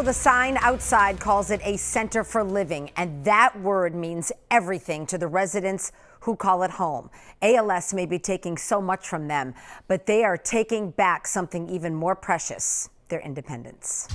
So the sign outside calls it a center for living, and that word means everything to the residents who call it home. ALS may be taking so much from them, but they are taking back something even more precious, their independence.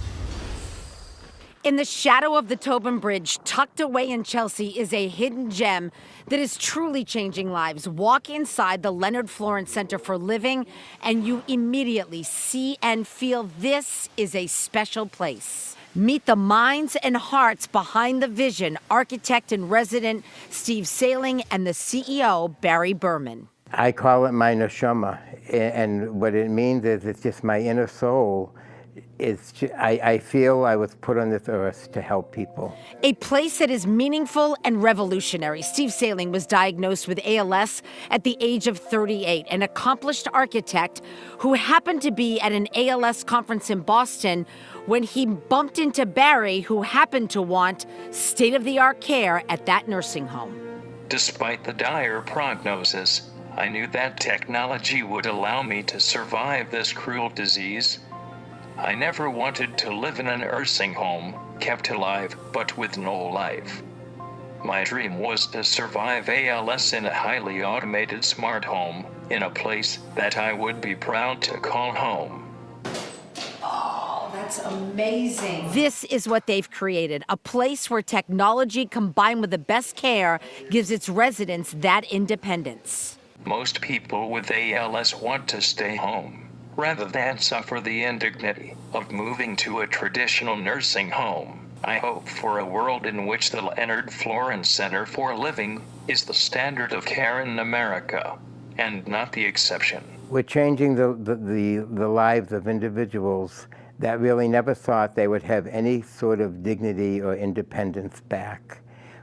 In the shadow of the Tobin Bridge, tucked away in Chelsea, is a hidden gem that is truly changing lives. Walk inside the Leonard Florence Center for Living, and you immediately see and feel this is a special place. Meet the minds and hearts behind the vision, architect and resident Steve Sailing and the CEO, Barry Berman. I call it my neshama, and what it means is it's just my inner soul. I feel I was put on this earth to help people. A place that is meaningful and revolutionary. Steve Sailing was diagnosed with ALS at the age of 38, an accomplished architect who happened to be at an ALS conference in Boston when he bumped into Barry, who happened to want state-of-the-art care at that nursing home. Despite the dire prognosis, I knew that technology would allow me to survive this cruel disease. I never wanted to live in a nursing home, kept alive, but with no life. My dream was to survive ALS in a highly automated smart home, in a place that I would be proud to call home. Oh, that's amazing. This is what they've created, a place where technology combined with the best care gives its residents that independence. Most people with ALS want to stay home, rather than suffer the indignity of moving to a traditional nursing home. I hope for a world in which the Leonard Florence Center for Living is the standard of care in America, and not the exception. We're changing the lives of individuals that really never thought they would have any sort of dignity or independence back.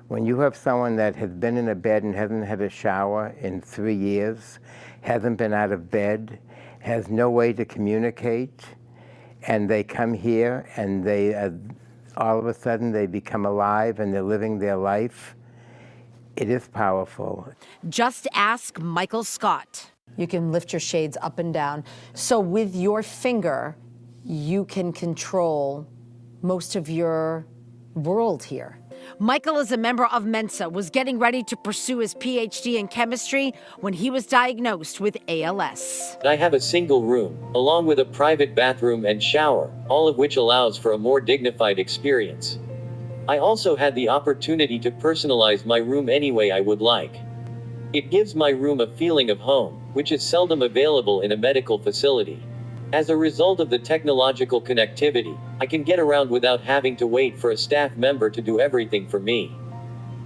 When you have someone that has been in a bed and hasn't had a shower in 3 years, hasn't been out of bed, has no way to communicate, and they come here and they all of a sudden they become alive and they're living their life, it is powerful. Just ask Michael Scott. You can lift your shades up and down. So with your finger, you can control most of your world here. Michael is a member of Mensa, was getting ready to pursue his PhD in chemistry when he was diagnosed with ALS. I have a single room, along with a private bathroom and shower, all of which allows for a more dignified experience. I also had the opportunity to personalize my room any way I would like. It gives my room a feeling of home, which is seldom available in a medical facility. As a result of the technological connectivity, I can get around without having to wait for a staff member to do everything for me.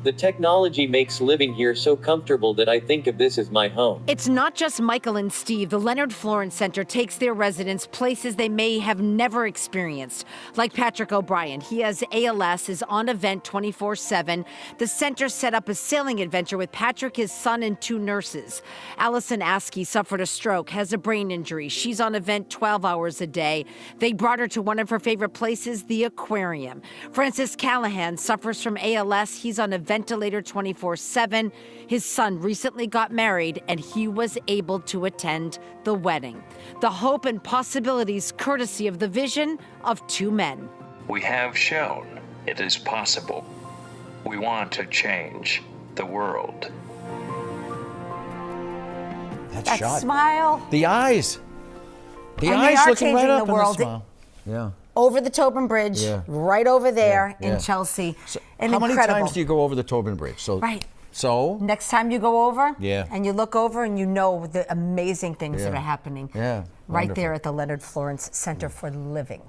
The technology makes living here so comfortable that I think of this as my home. It's not just Michael and Steve. The Leonard Florence Center takes their residents places they may have never experienced. Like Patrick O'Brien, he has ALS, is on event 24/7. The center set up a sailing adventure with Patrick, his son, and 2 nurses. Allison Askey suffered a stroke, has a brain injury. She's on event 12 hours a day. They brought her to one of her favorite places, the aquarium. Francis Callahan suffers from ALS. He's on a ventilator 24/7. His son recently got married and he was able to attend the wedding. The hope and possibilities courtesy of the vision of 2 men. We have shown it is possible. We want to change the world. That shot. Smile. The eyes. The And eyes they are looking right changing up the in world. the smile. Yeah. Over the Tobin Bridge, Yeah. right over there Yeah. in Chelsea. So And how many incredible. times do you go over the Tobin Bridge? So, Right. So? Next time you go over, Yeah. and you look over and you know the amazing things that Yeah. are happening Yeah. right Wonderful. there at the Leonard Florence Center for Living.